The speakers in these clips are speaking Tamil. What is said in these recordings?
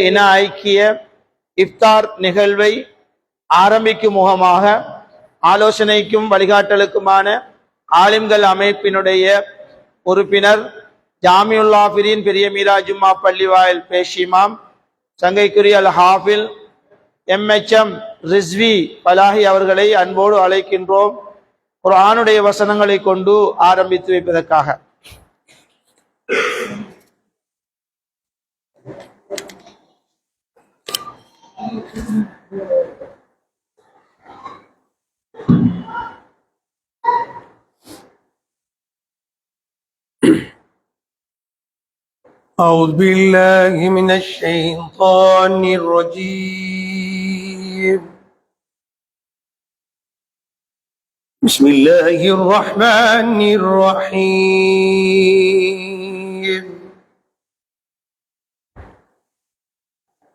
இன ஐக்கிய இஃப்தார் நிகழ்வை ஆரம்பிக்கும் முகமாக ஆலோசனைக்கும் வழிகாட்டலுக்குமான ஆலிம்கள் அமைப்பினுடைய உறுப்பினர் ஜாமியுல் ஆஃபிரின் பெரிய மீரா ஜும்மா பள்ளிவாயில் பேஷிமாம் சங்கைக்குரிய அல் ஹாஃபில் MHM ரிஸ்வி பலாஹி அவர்களை அன்போடு அழைக்கின்றோம். குர்ஆனுடைய வசனங்களை கொண்டு ஆரம்பித்து வைப்பதற்காக. أعوذ بالله من الشيطان الرجيم. بسم الله الرحمن الرحيم.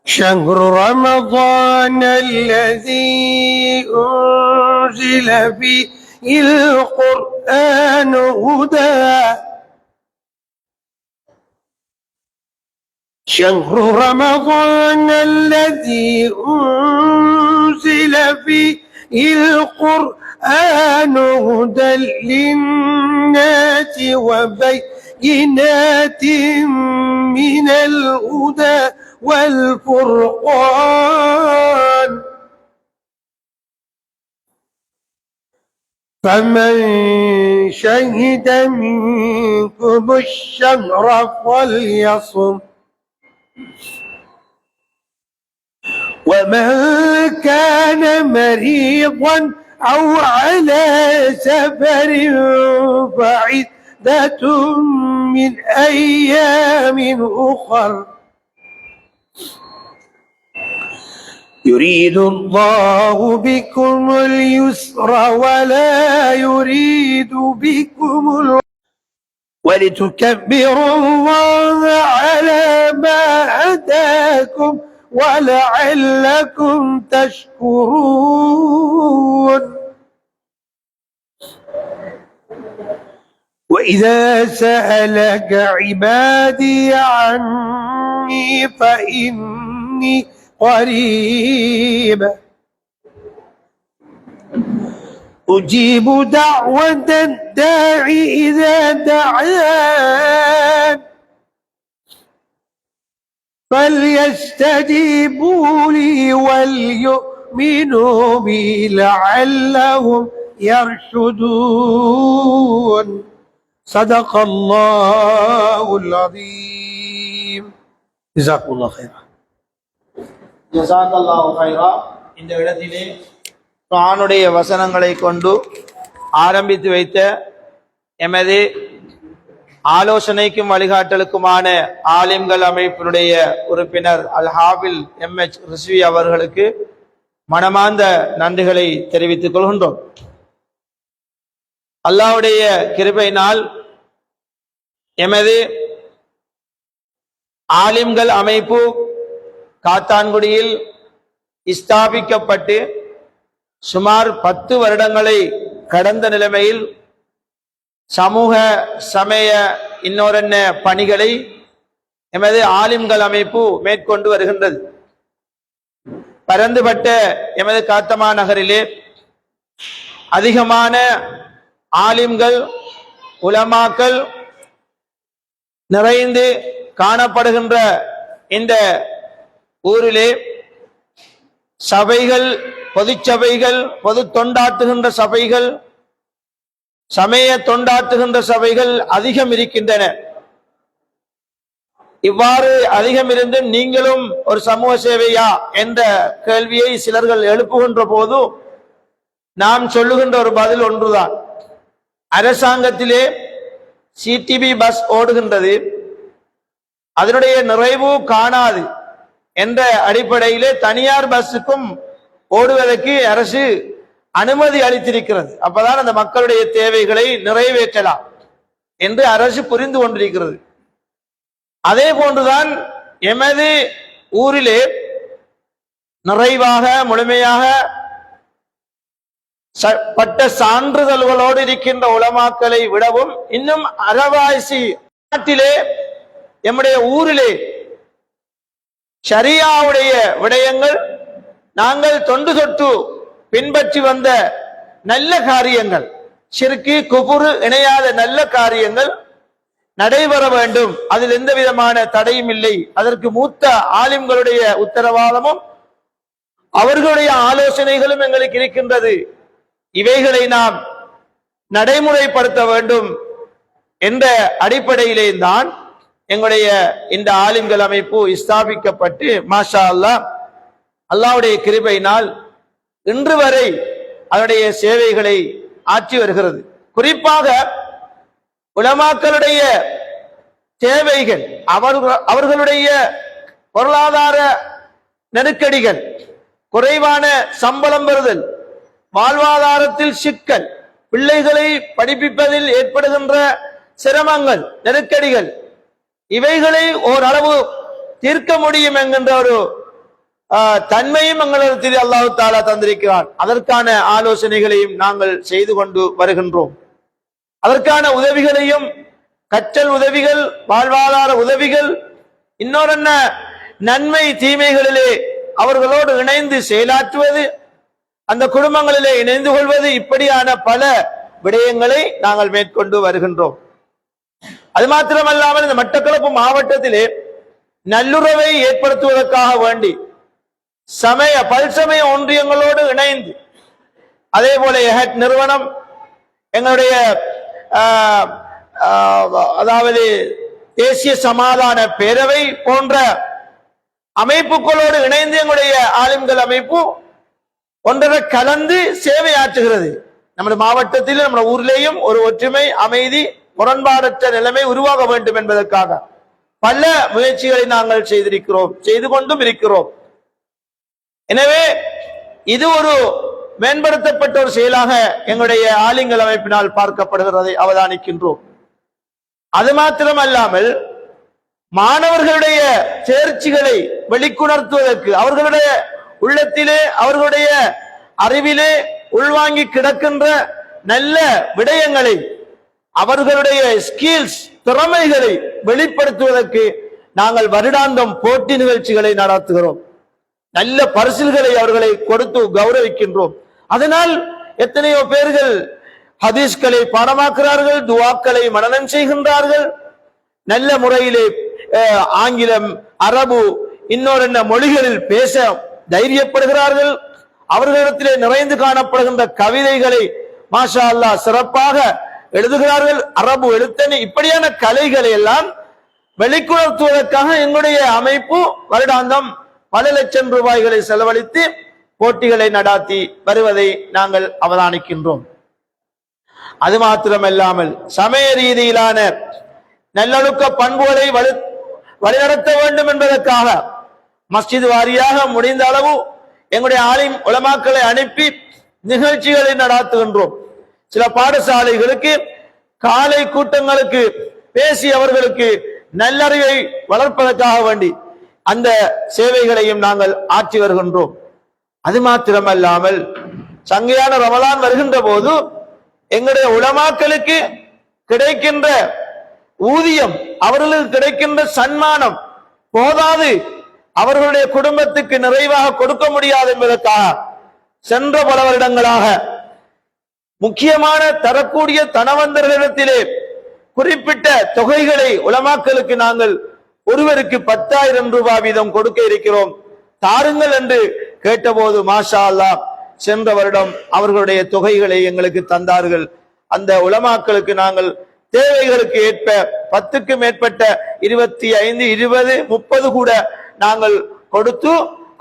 شهر رمضان الذي أنزل فيه القرآن هدى شهر رمضان الذي أنزل فيه القرآن هدى للناس وبينات من الهدى والفرقان فمن شهد منكم الشهر فليصم ومن كان مريضا أو على سفر فعدة من أيام أخر يريد الله بكم اليسر ولا يريد بكم ولتكبروا الله على ما هداكم ولعلكم تشكرون. وإذا سألك عبادي عني فإني قريب أجيب دعوة الداعي إذا دعان فليستجيبوا لي وليؤمنوا بي لعلهم يرشدون. صدق الله العظيم. جزاكم الله خيرا. ஜஸாக்கல்லாஹு ஹைரா. இந்த இடத்திலே குர்ஆனுடைய வசனங்களை கொண்டு ஆரம்பித்து வைத்த எமது ஆலோசனைக்கும் வழிகாட்டலுக்குமான ஆலிம்கள் அமைப்பினுடைய உறுப்பினர் அல் ஹாஃபில் MH ரிஸ்வி அவர்களுக்கு மனமார்ந்த நன்றிகளை தெரிவித்துக் கொள்கின்றோம். அல்லாஹ்வுடைய கிருபையினால் எமது ஆலிம்கள் அமைப்பு காத்தான்குடியில் ஸ்தாபிக்கப்பட்டு சுமார் 10 வருடங்களை கடந்த நிலைமையில் சமூக சமய இன்னொரென்ன பணிகளை எமது ஆலிம்கள் அமைப்பு மேற்கொண்டு வருகின்றது. பரந்துபட்ட எமது காத்தமா நகரிலே அதிகமான ஆலிம்கள் உலமாக்கள் நிறைந்து காணப்படுகின்ற இந்த ஊரிலே சபைகள், பொது சபைகள், பொது தொண்டாற்றுகின்ற சபைகள், சமய தொண்டாற்றுகின்ற சபைகள் அதிகம் இருக்கின்றன. இவ்வாறு அதிகம் இருந்தும் நீங்களும் ஒரு சமூக சேவையா என்ற கேள்வியை சிலர்கள் எழுப்புகின்ற போது நாம் சொல்லுகின்ற ஒரு பதில் ஒன்றுதான். அரசாங்கத்திலே CTB பஸ் ஓடுகின்றது, அதனுடைய நிறைவு காணாது என்ற அடிப்படையிலே தனியார் பஸ்ஸுக்கும் ஓடுவதற்கு அரசு அனுமதி அளித்திருக்கிறது. அப்பதான் அந்த மக்களுடைய தேவைகளை நிறைவேற்றலாம் என்று அரசு புரிந்து கொண்டிருக்கிறது. அதே போன்றுதான் எமது ஊரிலே நிறைவாக முழுமையாக பட்ட சான்றிதழ்களோடு இருக்கின்ற உலமாக்களை விடவும் இன்னும் அரவாசி நாட்டிலே எம்முடைய ஊரிலே ஷரியாவுடைய விடயங்கள், நாங்கள் தொண்டு தொட்டு பின்பற்றி வந்த நல்ல காரியங்கள், ஷிர்கு குஃபுர் இணையாத நல்ல காரியங்கள் நடைபெற வேண்டும். அதில் எந்த விதமான தடையும் இல்லை. அதற்கு மூத்த ஆலிம்களுடைய உத்தரவாதமும் அவர்களுடைய ஆலோசனைகளும் எங்களுக்கு இருக்கின்றது. இவைகளை நாம் நடைமுறைப்படுத்த வேண்டும் என்ற அடிப்படையிலே தான் எங்களுடைய இந்த ஆலிம்கள் அமைப்பு ஸ்தாபிக்கப்பட்டு மாஷா அல்லாஹ் அல்லாஹ்வுடைய கிருபையினால் இன்று வரை அதனுடைய சேவைகளை ஆற்றி வருகிறது. குறிப்பாக உலமாக்களுடைய தேவைகள், அவர்களுடைய பொருளாதார நெருக்கடிகள், குறைவான சம்பளம் பெறுதல், வாழ்வாதாரத்தில் சிக்கல், பிள்ளைகளை படிப்பிப்பதில் ஏற்படுகின்ற சிரமங்கள், நெருக்கடிகள், இவைகளை ஓரளவு தீர்க்க முடியும் என்கின்ற ஒரு தன்மையும் எங்களிடத்தில் அல்லாஹ் தஆலா தந்திருக்கிறார். அதற்கான ஆலோசனைகளையும் நாங்கள் செய்து கொண்டு வருகின்றோம். அதற்கான உதவிகளையும், கற்றல் உதவிகள், வாழ்வாதார உதவிகள், இன்னொரு நன்மை தீமைகளிலே அவர்களோடு இணைந்து செயலாற்றுவது, அந்த குடும்பங்களிலே இணைந்து கொள்வது, இப்படியான பல விடயங்களை நாங்கள் மேற்கொண்டு வருகின்றோம். அது மாத்திரமல்லாமல் இந்த மட்டக்களப்பு மாவட்டத்திலே நல்லுறவை ஏற்படுத்துவதற்காக வேண்டி பல்சமய ஒன்றியங்களோடு இணைந்து, அதே போல எஹட் நிறுவனம், எங்களுடைய அதாவது தேசிய சமாதான பேரவை போன்ற அமைப்புகளோடு இணைந்து எங்களுடைய ஆலிம்கள் அமைப்பு ஒன்றரை கலந்து சேவையாற்றுகிறது. நமது மாவட்டத்தில், நம்ம ஊரிலேயும் ஒரு ஒற்றுமை, அமைதி, முரண்பாடற்ற நிலைமை உருவாக வேண்டும் என்பதற்காக பல முயற்சிகளை நாங்கள் செய்திருக்கிறோம், செய்து கொண்டும் இருக்கிறோம். எனவே இது ஒரு மேம்படுத்தப்பட்ட ஒரு செயலாக எங்களுடைய ஆலிம்கள் அமைப்பினால் பார்க்கப்படுகிறதை அவதானிக்கின்றோம். அது மாத்திரமல்லாமல் மாணவர்களுடைய தேர்ச்சிகளை வெளிக்கொணர்த்துவதற்கு, அவர்களுடைய உள்ளத்திலே, அவர்களுடைய அறிவிலே உள்வாங்கி கிடக்கின்ற நல்ல விடயங்களை, அவர்களுடைய ஸ்கில்ஸ், திறமைகளை வெளிப்படுத்துவதற்கு நாங்கள் வருடாந்தம் போட்டி நிகழ்ச்சிகளை நடத்துகிறோம். நல்ல பரிசில்களை அவர்களை கொடுத்து கௌரவிக்கின்றோம். அதனால் எத்தனையோ பேர்கள் ஹதீஸ்களை பாடமாக்குறார்கள், துவாக்களை மனனம் செய்கின்றார்கள், நல்ல முறையிலே ஆங்கிலம், அரபு, இன்னொரு மொழிகளில் பேச தைரியப்படுகிறார்கள். அவர்களிடத்திலே நிறைந்து காணப்படுகின்ற கவிதைகளை மாஷா அல்லாஹ் சிறப்பாக எழுதுகிறார்கள். அரபு எழுத்தணி, இப்படியான கலைகளை எல்லாம் வெளிக்கொணர்த்துவதற்காக எங்களுடைய அமைப்பு வருடாந்தம் பல லட்சம் ரூபாய்களை செலவழித்து போட்டிகளை நடாத்தி வருவதை நாங்கள் அவதானிக்கின்றோம். அது மாத்திரமல்லாமல் சமய ரீதியிலான நல்லொழுக்க பண்புகளை வழிநடத்த வேண்டும் என்பதற்காக மஸ்ஜித் வாரியாக முடிந்த அளவு எங்களுடைய ஆலிம் உலமாக்களை அனுப்பி நிகழ்ச்சிகளை நடாத்துகின்றோம். சில பாடசாலைகளுக்கு காலை கூட்டங்களுக்கு பேசி அவர்களுக்கு நல்லறிவை வளர்ப்பதற்காக வேண்டி அந்த சேவைகளையும் நாங்கள் ஆற்றி வருகின்றோம். அது மாத்திரமல்லாமல் சங்கையான ரமலான் வருகின்ற போது எங்களுடைய உலமாக்களுக்கு கிடைக்கின்ற ஊதியம், அவர்களுக்கு கிடைக்கின்ற சன்மானம் போதாது, அவர்களுடைய குடும்பத்துக்கு நிறைவாக கொடுக்க முடியாது என்பதற்காக சென்ற பல வருடங்களாக முக்கியமான தரக்கூடிய தனவந்தர்களிடத்திலே குறிப்பிட்ட தொகைகளை உலமாக்களுக்கு நாங்கள் ஒருவருக்கு 10,000 ரூபாய் வீதம் கொடுக்க இருக்கிறோம், தாருங்கள் என்று கேட்டபோது மாஷா அல்லாஹ் சென்ற வருடம் அவர்களுடைய தொகைகளை எங்களுக்கு தந்தார்கள். அந்த உலமாக்களுக்கு நாங்கள் தேவைகளுக்கு ஏற்ப 10க்கு மேற்பட்ட 25, 20, 30 கூட நாங்கள் கொடுத்து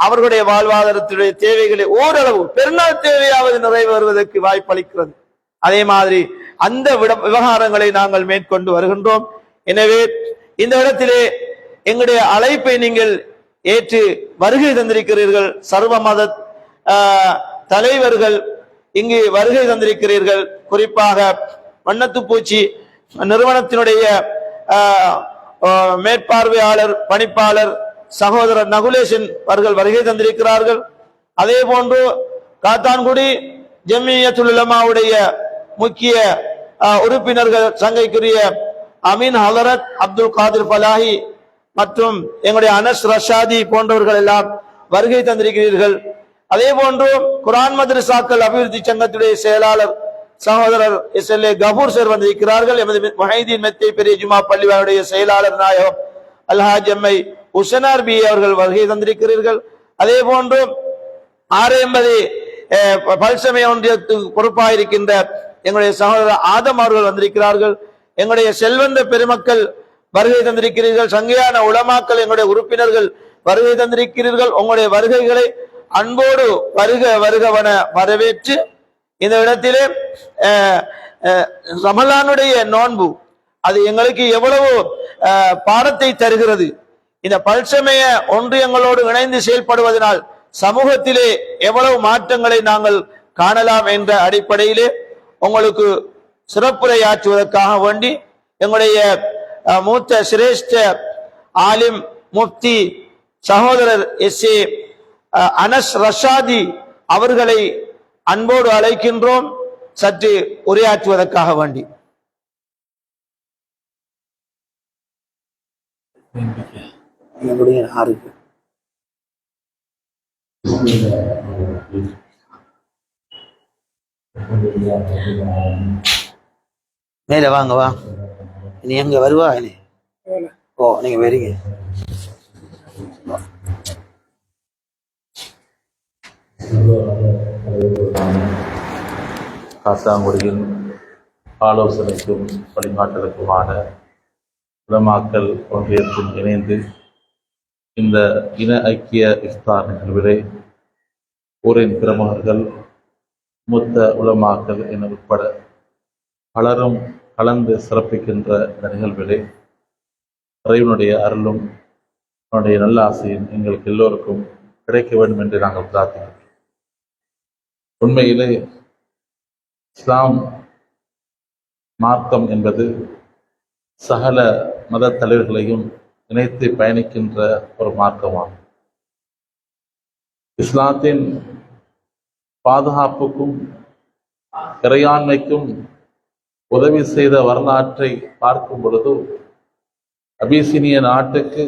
அவர்களுடைய வாழ்வாதாரத்துடைய தேவைகளை ஓரளவு பெருநாள் தேவையாவது நிறைவேறுவதற்கு வாய்ப்பளிக்கிறது. அதே மாதிரி அந்த விவகாரங்களை நாங்கள் மேற்கொண்டு வருகின்றோம். எனவே இந்த இடத்திலே எங்களுடைய அழைப்பை நீங்கள் ஏற்று வருகை தந்திருக்கிறீர்கள். சர்வ மத தலைவர்கள் இங்கு வருகை தந்திருக்கிறீர்கள். குறிப்பாக வண்ணத்துப்பூச்சி நிறுவனத்தினுடைய மேற்பார்வையாளர், பணிப்பாளர் சகோதரர் நகுலேசன் அவர்கள் வருகை தந்திருக்கிறார்கள். அதே போன்று காத்தான்குடி ஜமியத்துல் உலமாவுடைய முக்கிய உறுப்பினர்கள் சங்கைக்குரிய அமீன் ஹலரத், அப்துல் காதிர் பலாஹி, மற்றும் எங்களுடைய அனஸ் ரஷாதி போன்றவர்கள் எல்லாம் வருகை தந்திருக்கிறீர்கள். அதே போன்று குர்ஆன் மதரசாக்கள் அபிவிருத்தி சங்கத்துடைய செயலாளர் சகோதரர் SLA கபூர் சார் வந்திருக்கிறார்கள். எமது முஹைதீன் மெத்தை பெரிய ஜுமா பள்ளிவானுடைய செயலாளர் நாயகம் அல்ஹாஜ் எம்ஐ உசனார் பி அவர்கள் வருகை தந்திருக்கிறீர்கள். அதே போன்று 680 பல்சமய ஒன்றியத்துக்கு பொறுப்பாக இருக்கின்ற எங்களுடைய சகோதரர் ஆதம் அவர்கள் வந்திருக்கிறார்கள். எங்களுடைய செல்வந்த பெருமக்கள் வருகை தந்திருக்கிறீர்கள். சங்கையான உலமாக்கள் எங்களுடைய உறுப்பினர்கள் வருகை தந்திருக்கிறீர்கள். உங்களுடைய வருகைகளை அன்போடு வருக வருகவன வரவேற்று இந்த இடத்திலே ரமலானுடைய நோன்பு அது எங்களுக்கு எவ்வளவு பாடத்தை தருகிறது. இந்த பல்சமய ஒன்றியங்களோடு இணைந்து செயல்படுவதனால் சமூகத்திலே எவ்வளவு மாற்றங்களை நாங்கள் காணலாம் என்ற அடிப்படையிலே உங்களுக்கு சிறப்புரையாற்றுவதற்காக வேண்டி எங்களுடைய மூத்த சிரேஷ்ட ஆலிம் முஃப்தி சகோதரர் SA அனஸ் ரஷாதி அவர்களை அன்போடு அழைக்கின்றோம் சற்று உரையாற்றுவதற்காக வேண்டி. மேல வாங்க வா, நீ எங்க வருவா? ஓ, நீங்க வரீங்க. காத்தாங்குடியில் ஆலோசனைக்கும் வழிகாட்டலுக்குமான உலமாக்கல் ஒன்றியத்தில் இணைந்து இந்த இன ஐக்கிய இஃப்தார் நிகழ்விலே ஊரின் பிரமுகர்கள், மூத்த உலமாக்கல் என உட்பட பலரும் கலந்து சிறப்பிக்கின்ற இந்த நிகழ்விலே இறைவனுடைய அருளும் அவனுடைய நல்ல ஆசையும் எங்களுக்கு எல்லோருக்கும் கிடைக்க வேண்டும் என்று நாங்கள் பிரார்த்திக்கிறோம். உண்மையிலே இஸ்லாம் மார்க்கம் என்பது சகல மத தலைவர்களையும் இணைத்து பயணிக்கின்ற ஒரு மார்க்கமாகும். இஸ்லாத்தின் பாதுகாப்புக்கும் இறையாண்மைக்கும் உதவி செய்த வரலாற்றை பார்க்கும் பொழுது அபிசீனிய நாட்டுக்கு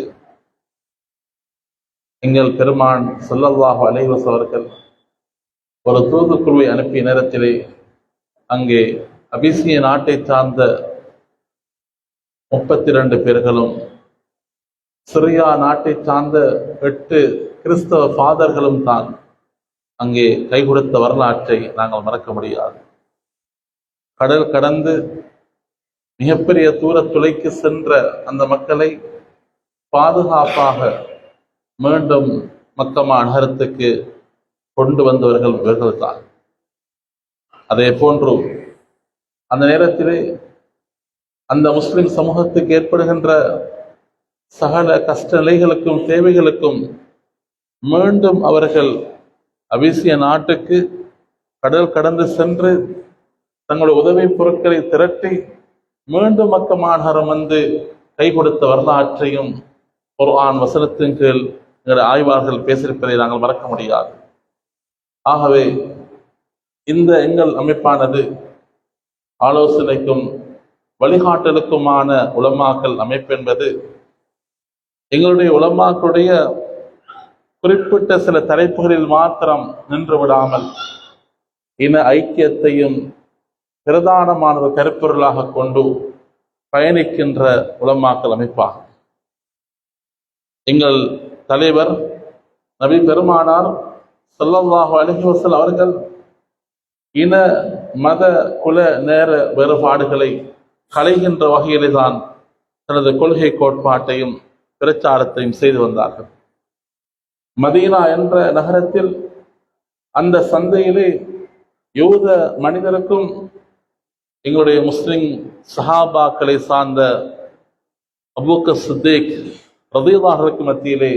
எங்கள் பெருமான் ஸல்லல்லாஹு அலைஹி வஸல்லம் அவர்கள் ஒரு தூதுக்குழுவை அனுப்பிய நேரத்திலே அங்கே அபிசீனிய நாட்டை சார்ந்த 32 பேர்களும் சிரியா நாட்டை சார்ந்த 8 கிறிஸ்தவ ஃபாதர்களும் தான் அங்கே கை கொடுத்த வரலாற்றை நாங்கள் மறக்க முடியாது. கடல் கடந்து மிகப்பெரிய தூர துளைக்கு சென்ற அந்த மக்களை பாதுகாப்பாக மீண்டும் மக்கமா நகரத்துக்கு கொண்டு வந்தவர்கள் இவர்கள்தான். அதே போன்று அந்த நேரத்திலே அந்த முஸ்லிம் சமூகத்துக்கு ஏற்படுகின்ற சகல கஷ்ட நிலைகளுக்கும் தேவைகளுக்கும் மீண்டும் அவர்கள் அபிசிய நாட்டுக்கு கடல் கடந்து சென்று தங்களுடைய உதவி பொருட்களை திரட்டி மீண்டும் மக்கமாநகரம் வந்து கை கொடுத்த வரலாற்றையும் குர்ஆன் வசனத்தின் கீழ் எங்களுடைய ஆய்வாளர்கள் பேசியிருப்பதை நாங்கள் மறக்க முடியாது. ஆகவே இந்த எங்கள் அமைப்பானது ஆலோசனைக்கும் வழிகாட்டலுக்குமான உலமாக்கல் அமைப்பு என்பது எங்களுடைய உலமாக்களுடைய குறிப்பிட்ட சில தலைப்புகளில் மாத்திரம் நின்று விடாமல் இன ஐக்கியத்தையும் பிரதானமான ஒரு கருப்பொருளாக கொண்டு பயணிக்கின்ற உலமாக்கல் அமைப்பாகும். எங்கள் தலைவர் நபி பெருமானார் ஸல்லல்லாஹு அலைஹி வஸல்லம் அவர்கள் இன மத குல நேர வேறுபாடுகளை களைகின்ற வகையிலே தான் தனது கொள்கை கோட்பாட்டையும் பிரச்சாரத்தையும் செய்து வந்தார்கள். மதீனா என்ற நகரத்தில் அந்த சந்தையிலே யூத மனிதருக்கும் எங்களுடைய முஸ்லிம் சஹாபாக்களை சார்ந்த அபூபக்கர் சித்திக் ரலியல்லாஹு அன்ஹு மத்தியிலே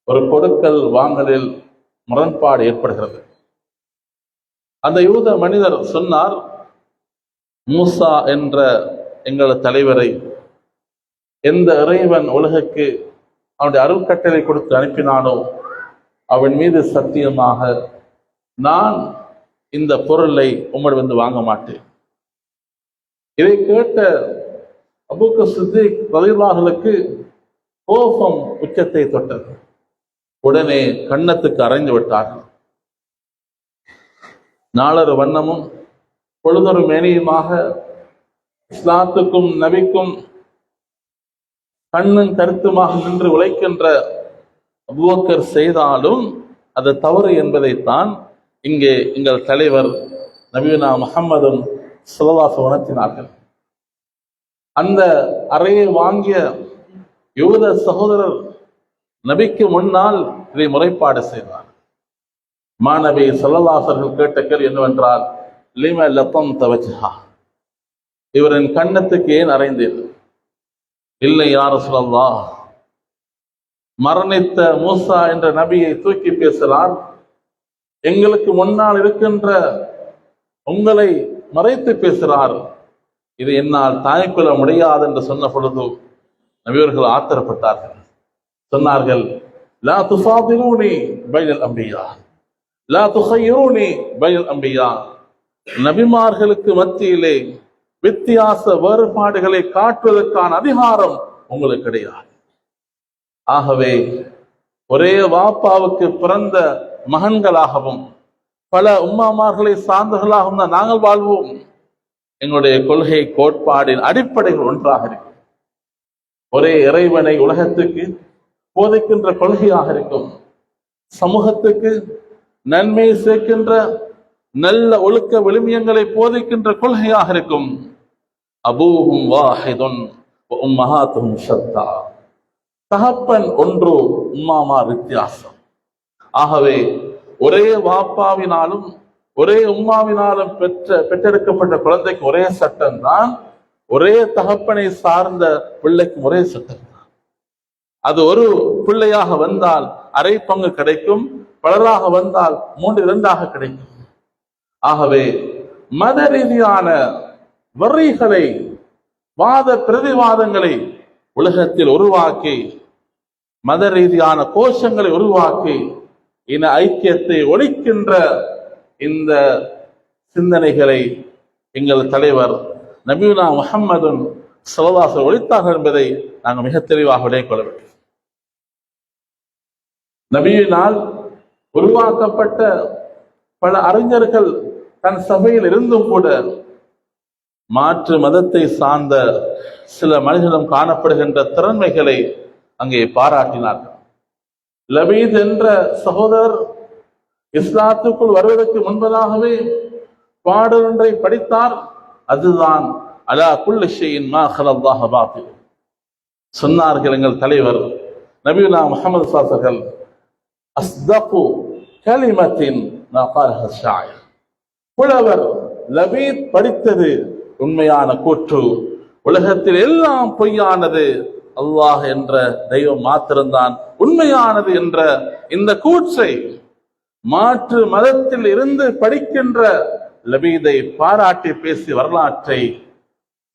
ஒரு கொடுக்கல் வாங்கலில் முரண்பாடு ஏற்படுகிறது. அந்த யூத மனிதர் சொன்னார், மூசா என்ற எங்கள் தலைவரை எந்த இறைவன் உலகுக்கு அவனுடைய அருள் கட்டளை கொடுத்து அனுப்பினானோ அவன் மீது சத்தியமாக நான் இந்த பொருளை உம்மிடம் வந்து வாங்க மாட்டேன். இதை கேட்ட அபூபக்கர் சித்திக் ரலியல்லாஹு அன்ஹுவுக்கு கோபம் உச்சத்தை தொட்டது. உடனே கன்னத்துக்கு அறைந்து விட்டார்கள். நாளொரு வண்ணமும் பொழுதொரு மேனியுமாக இஸ்லாத்துக்கும் நபிக்கும் கண்ணும் கருத்துமாக நின்று உழைக்கின்ற அபூபக்கர் செய்தாலும் அது தவறு என்பதைத்தான் இங்கே எங்கள் தலைவர் நபியுனா முஹம்மதும் ஸல்லல்லாஹு உணர்த்தினார்கள். அந்த அறையை வாங்கிய யூத சகோதரர் நபிக்கு முன்னால் இதை முறைப்பாடு செய்தார். மாணவி ஸல்லல்லாஹு கேட்ட கேள்வி என்னவென்றால், லிம லத்தம் தவஜஹா, இவரின் கன்னத்துக்கு ஏன் அறைந்தீர்? இல்லை யா ரசூலல்லாஹ், மரணித்த மூசா என்ற நபியை தூக்கி பேசுகிறார், எங்களுக்கு முன்னால் இருக்கின்ற உங்களை மறைத்து பேசுகிறார், இது என்னால் தாய்க்கொள்ள முடியாது என்று சொன்ன பொழுது நபியவர்கள் ஆத்திரப்பட்டார்கள். சொன்னார்கள், லா துஃபாதிலூனி பைனல் அம்பியா, லா துஹய்யிரூனி பைனல் அம்பியா, நபிமார்களுக்கு மத்தியிலே வித்தியாச வேறுபாடுகளை காட்டுவதற்கான அதிகாரம் உங்களுக்கு கிடையாது. ஆகவே ஒரே வாப்பாவுக்கு பிறந்த மகன்களாகவும் பல உம்மாமார்களை சார்ந்தவர்களாகவும் தான் நாங்கள் வாழ்வோம். எங்களுடைய கொள்கை கோட்பாடின் அடிப்படைகள் ஒன்றாக இருக்கும். ஒரே இறைவனை உலகத்துக்கு போதிக்கின்ற கொள்கையாக இருக்கும். சமூகத்துக்கு நன்மை சேர்க்கின்ற நல்ல ஒழுக்க விழுமியங்களை போதிக்கின்ற கொள்கையாக இருக்கும். அபூஹும் வாஹிதுன் வ உம்மஹாத்துஹும் ஷத்தா, தகப்பன் ஒன்று, உம்மாமார் வித்தியாசம். ஆகவே ஒரே வாப்பாவினாலும் ஒரே உம்மாவினாலும் பெற்றெடுக்கப்பட்ட குழந்தைக்கு ஒரே சட்டம் தான், ஒரே தகப்பனை சார்ந்த பிள்ளைக்கும் ஒரே சட்டம் தான். அது ஒரு பிள்ளையாக வந்தால் அரை பங்கு கிடைக்கும், பலராக வந்தால் 3/2 கிடைக்கும். ஆகவே மத ரீதியான வரிகளை, வாத பிரதிவாதங்களை உலகத்தில் உருவாக்கி, மத ரீதியான கோஷங்களை உருவாக்கி இன ஐக்கியத்தை ஒழிக்கின்ற இந்த சிந்தனைகளை எங்கள் தலைவர் நபியுனா முஹம்மதுன் ஸல்லல்லாஹு ஒழித்தார்கள் என்பதை நாங்கள் மிக தெளிவாக விளங்கிக் கொள்ள வேண்டும். நபியினால் உருவாக்கப்பட்ட பல அறிஞர்கள் தன் சபையில் இருந்தும் கூட மாற்று மதத்தை சார்ந்த சில மனிதனிடம் காணப்படுகின்ற திறன்மைகளை அங்கே பாராட்டினார்கள். லபீத் என்ற சகோதரர் இஸ்லாத்துக்குள் வருவதற்கு முன்பதாகவே பாடல் ஒன்றை படித்தார். அதுதான் அலா குல்லி ஷைஇன் மா ஹலல்லாஹு பாத்தில். சொன்னார்கள் எங்கள் தலைவர் நபியுனா முஹம்மது ஸல்லல்லாஹு அலைஹி வஸல்லம், அஸ்தகு கலிமத்தின் மா காலஹ ஷாயிர். புலவர் லபீத் படித்தது உண்மையான கூற்று. உலகத்தில் எல்லாம் பொய்யானது, அல்லாஹ் என்ற தெய்வம் மாத்திரம்தான் உண்மையானது என்ற இந்த கூற்றை மாற்று மதத்தில் இருந்து படிக்கின்ற லபீதை பாராட்டி பேசி வரலாற்றை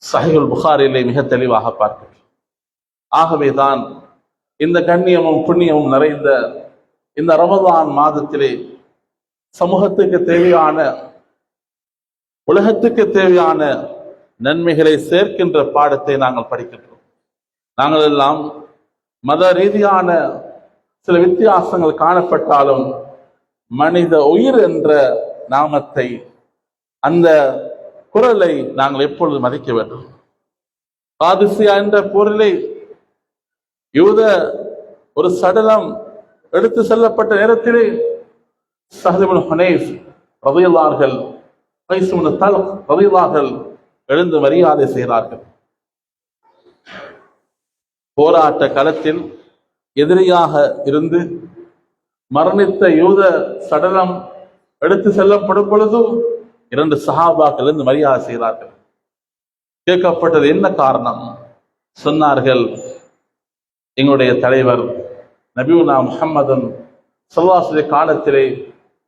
சஹீஹுல் புகாரிலே மிக தெளிவாக பார்க்கிறோம். ஆகவேதான் இந்த கண்ணியமும் புண்ணியமும் நிறைந்த இந்த ரமதான் மாதத்திலே சமூகத்துக்கு தேவையான, உலகத்துக்கு தேவையான நன்மைகளை சேர்க்கின்ற பாடத்தை நாங்கள் படிக்கின்றோம். நாங்கள் எல்லாம் மத ரீதியான சில வித்தியாசங்கள் காணப்பட்டாலும் மனித உயிர் என்ற நாமத்தை, அந்த குரலை நாங்கள் எப்பொழுது மதிக்க வேண்டும். காதிசியா என்ற போரிலே யூத ஒரு சடலம் எடுத்து செல்லப்பட்ட நேரத்திலே ஸஹல் இப்னு ஹுனைஃப் ரலியல்லாஹு அன்ஹு, கைஸ் இப்னு தல்க் ரலியல்லாஹு அன்ஹு எழுந்து மரியாதை செய்கிறார்கள். போராட்ட களத்தில் எதிரியாக இருந்து மரணித்த யூத சடலம் எடுத்து செல்லப்படும் பொழுது 2 சஹாபாக்கள் இருந்து மரியாதை செய்கிறார்கள். கேட்கப்பட்டது என்ன காரணம்? சொன்னார்கள், எங்களுடைய தலைவர் நபியுனா முஹம்மதுன் ஸல்லல்லாஹு அலைஹி வஸல்லம் காலத்திலே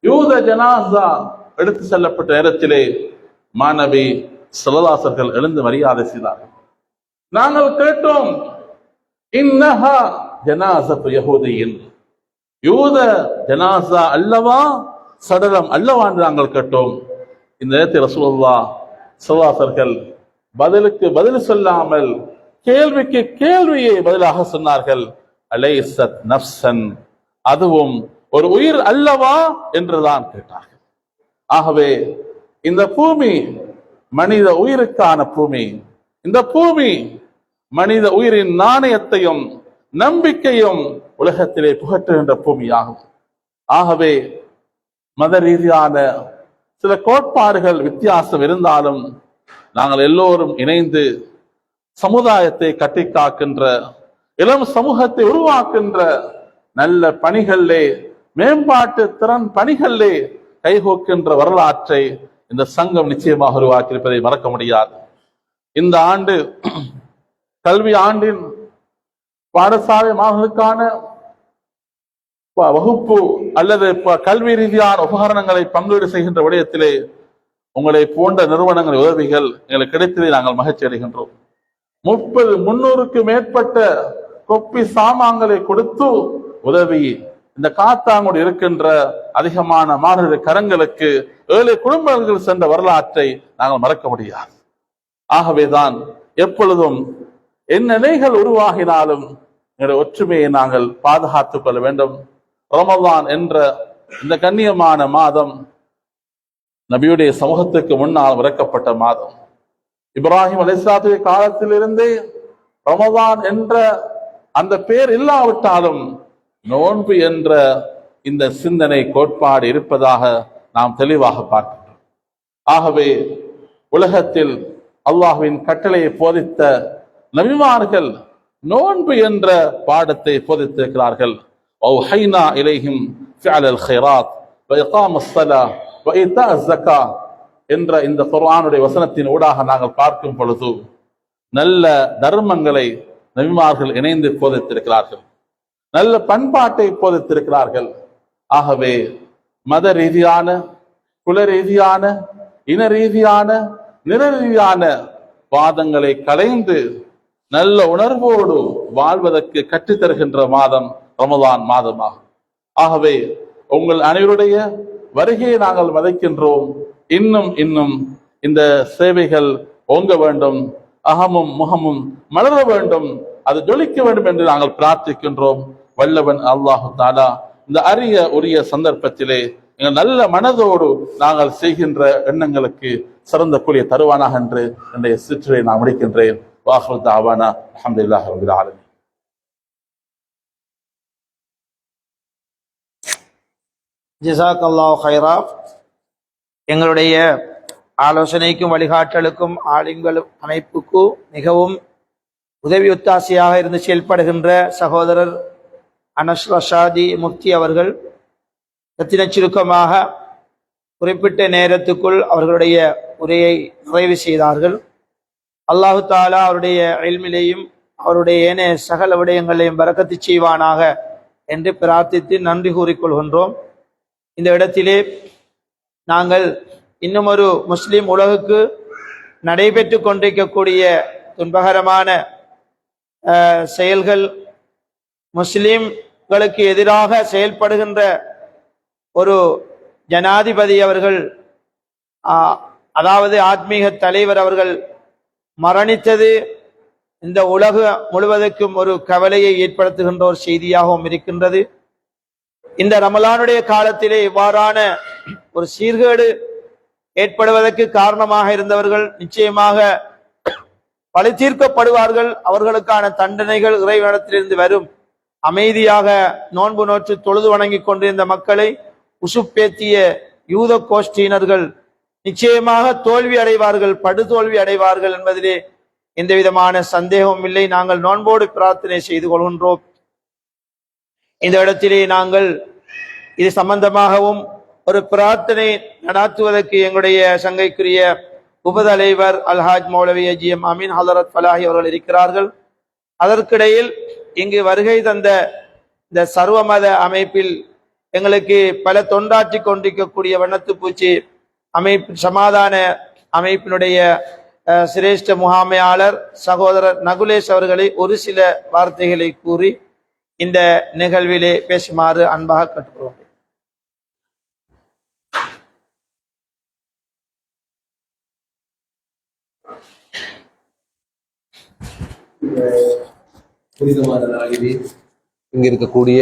யூத ஜனாஸா எடுத்து செல்லப்பட்ட நேரத்திலே மாநபி ஸல்லல்லாஹு அலைஹி வஸல்லம் எழுந்து மரியாதை செய்தார்கள். நாங்கள் கேட்டோம், இன்னஹா ஜனாஸத்து யஹூதியின், யூத ஜனாஸா அல்லவா, சடலம் அல்லவா என்று நாங்கள் கேட்டோம். இந்த நேரத்தில் ரசூலுல்லாஹ் ஸல்லல்லாஹு அலைஹி வஸல்லம் பதிலுக்கு பதில் சொல்லாமல் கேள்விக்கு கேள்வியை பதிலாக சொன்னார்கள், அலைசத் நஃப்சன், அதுவும் ஒரு உயிர் அல்லவா என்றுதான் கேட்டார்கள். ஆகவே இந்த பூமி மனித உயிருக்கான பூமி. இந்த பூமி மனித உயிரின் நாணயத்தையும் நம்பிக்கையும் உலகத்திலே புகற்றுகின்ற பூமியாகும். ஆகவே மத ரீதியான சில கோட்பாடுகள் வித்தியாசம் இருந்தாலும் நாங்கள் எல்லோரும் இணைந்து சமுதாயத்தை கட்டி காக்கின்ற, இளம் சமூகத்தை உருவாக்கின்ற நல்ல பணிகளிலே, மேம்பாட்டு திறன் பணிகளிலே கைகோக்கின்ற வரலாற்றை இந்த சங்கம் நிச்சயமாக உருவாக்கியிருப்பதை மறக்க முடியாது. இந்த ஆண்டு கல்வி ஆண்டின் பாடசாலை மாணவர்களுக்கான வகுப்பு அல்லது கல்வி ரீதியான உபகரணங்களை பங்கீடு செய்கின்ற விடயத்திலே உங்களை போன்ற நிறுவனங்கள் உதவிகள் எங்களுக்கு கிடைத்ததை நாங்கள் மகிழ்ச்சி அடைகின்றோம். 300க்கு மேற்பட்ட கொப்பி சாமான்களை கொடுத்து உதவி இந்த காத்தாங்கோடு இருக்கின்ற அதிகமான மாணவ கரங்களுக்கு 7 குடும்பங்கள் சென்ற வரலாற்றை நாங்கள் மறக்க முடியாது. ஆகவேதான் எப்பொழுதும் என்ன நிலைகள் உருவாகினாலும் எங்களுடைய ஒற்றுமையை நாங்கள் பாதுகாத்துக் கொள்ள வேண்டும். ரமலான் என்ற இந்த கண்ணியமான மாதம் நபியுடைய சமூகத்துக்கு முன்னால் இறக்கப்பட்ட மாதம். இப்ராஹிம் அலைஹிஸ்ஸலாத்துடைய காலத்திலிருந்தே ரமலான் என்ற அந்த பெயர் இல்லாவிட்டாலும் நோன்பு என்ற இந்த சிந்தனை கோட்பாடு இருப்பதாக நாம் தெளிவாக பார்க்கின்றோம். ஆகவே உலகத்தில் அல்லாஹ்வின் கட்டளையை போதித்த நபிமார்கள் நோன்பு என்ற பாடத்தை போதித்திருக்கிறார்கள். وَأَوْحَيْنَا إِلَيْهِمْ فِعْلَ الْخَيْرَاتِ وَإِقَامَ الصَّلَاةِ وَإِيتَاءَ الزَّكَاةِ என்ற இந்த குர்ஆனுடைய வசனத்தின் ஊடாக நாங்கள் பார்க்கும் பொழுது நல்ல தர்மங்களை நபிமார்கள் இணைந்து போதித்திருக்கிறார்கள், நல்ல பண்பாட்டை போதித்திருக்கிறார்கள். ஆகவே மத ரீதியான, குல ரீதியான, இன ரீதியான, நிற ரீதியான வாதங்களை களைந்து நல்ல உணர்வோடு வாழ்வதற்கு கற்றுத்தருகின்ற மாதம் ரமலான் மாதமாகும். ஆகவே உங்கள் அனைவருடைய வருகையை நாங்கள் மதிக்கின்றோம். இன்னும் இந்த சேவைகள் ஓங்க வேண்டும், அகமும் முகமும் மலர வேண்டும், அது ஜொலிக்க வேண்டும் என்று நாங்கள் பிரார்த்திக்கின்றோம். வல்லவன் அல்லாஹு தஆலா இந்த அரிய உரிய சந்தர்ப்பத்திலே எங்கள் நல்ல மனதோடு நாங்கள் செய்கின்ற எண்ணங்களுக்கு சிறந்த கூலிய தருவானாக என்று என்னுடைய சிற்றுரை நான் முடிக்கின்றேன். வாஹிரு தஅவானா அல்ஹம்துலில்லாஹி ரப்பில் ஆலமீன். ஜஸாக்கல்லாஹு ஹைரா. எங்களுடைய ஆலோசனைக்கும் வழிகாட்டலுக்கும் ஆளுங்களும் அமைப்புக்கு மிகவும் உதவி ஒத்தாசையாக இருந்து செயல்படுகின்ற சகோதரர் அனஸ் ரஷாதி முஃப்தி அவர்கள் ரத்தின சுருக்கமாக குறிப்பிட்ட நேரத்துக்குள் அவர்களுடைய உரையை நிறைவு செய்தார்கள். அல்லாஹு தாலா அவருடைய இல்மிலேயும் அவருடைய ஏனைய சகல விடயங்களையும் பரக்கத்து செய்வானாக என்று பிரார்த்தித்து நன்றி கூறிக்கொள்கின்றோம். இந்த இடத்திலே நாங்கள் இன்னும் ஒரு முஸ்லிம் உலகுக்கு நடைபெற்று கொண்டிருக்கக்கூடிய துன்பகரமான செயல்கள், முஸ்லிம்களுக்கு எதிராக செயல்படுகின்ற ஒரு ஜனாதிபதி அவர்கள், அதாவது ஆத்மீக தலைவர் அவர்கள் மரணித்தது இந்த உலக முழுவதற்கும் ஒரு கவலையை ஏற்படுத்துகின்ற ஒரு செய்தியாகவும் இருக்கின்றது. இந்த ரமலானுடைய காலத்திலே இவ்வாறான ஒரு சீர்கேடு ஏற்படுவதற்கு காரணமாக இருந்தவர்கள் நிச்சயமாக பழி தீர்க்கப்படுவார்கள். அவர்களுக்கான தண்டனைகள் இறைவனிடத்திலிருந்து வரும். அமைதியாக நோன்பு நோற்று தொழுது வணங்கி கொண்டிருந்த மக்களை உசுப்பேத்திய யூத கோஷ்டியினர்கள் நிச்சயமாக தோல்வி அடைவார்கள், படுதோல்வி அடைவார்கள் என்பதிலே எந்த விதமான சந்தேகமும் இல்லை. நாங்கள் நோன்போடு பிரார்த்தனை செய்து கொள்கின்றோம். இந்த இடத்திலே நாங்கள் இது சம்பந்தமாகவும் ஒரு பிரார்த்தனை நடாத்துவதற்கு எங்களுடைய சங்கைக்குரிய உபதலைவர் அல்ஹாஜ் மௌலவி ஜிஎம் அமீன் ஹலரத் ஃபலாஹி அவர்கள் இருக்கிறார்கள். அதற்கிடையில் இங்கு வருகை தந்த இந்த சர்வமத அமைப்பில் எங்களுக்கு பல தொண்டாற்றி கொண்டிருக்கக்கூடிய வண்ணத்து பூச்சி அமைப்பு சமாதான அமைப்பினுடைய சிரேஷ்ட முகாமையாளர் சகோதரர் நகுலேஷ் அவர்களை ஒரு சில வார்த்தைகளை கூறி இந்த நிகழ்விலே பேசுமாறு அன்பாக கேட்டுக்கொள்கிறோம். புனிதமான நாளிலே இங்கு இருக்கக்கூடிய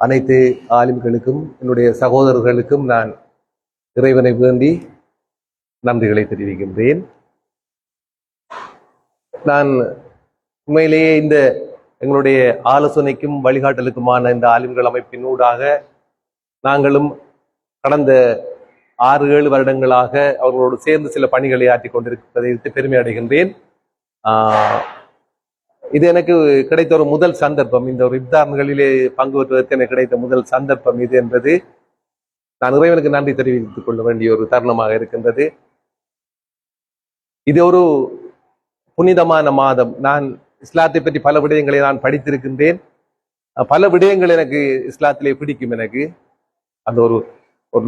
அனைத்து ஆலிம்களுக்கும் என்னுடைய சகோதரர்களுக்கும் நான் இறைவனை வேண்டி நன்றிகளை தெரிவிக்கின்றேன். நான் உண்மையிலேயே இந்த எங்களுடைய ஆலோசனைக்கும் வழிகாட்டலுக்குமான இந்த ஆலிம்கள் அமைப்பின் ஊடாக நாங்களும் கடந்த 6-7 வருடங்களாக அவர்களோடு சேர்ந்து சில பணிகளை ஆற்றிக் கொண்டிருப்பதை பெருமை அடைகின்றேன். இது எனக்கு கிடைத்த ஒரு முதல் சந்தர்ப்பம். இந்த ஒரு இப்தார்களிலே பங்கு பெற்றுவதற்கு எனக்கு கிடைத்த முதல் சந்தர்ப்பம் இது என்பது நான் இறைவனுக்கு நன்றி தெரிவித்துக் கொள்ள வேண்டிய ஒரு தருணமாக இருக்கின்றது. இது ஒரு புனிதமான மாதம். நான் இஸ்லாத்தை பற்றி பல விடயங்களை நான் படித்திருக்கின்றேன். பல விடயங்கள் எனக்கு இஸ்லாத்திலே பிடிக்கும். எனக்கு அந்த ஒரு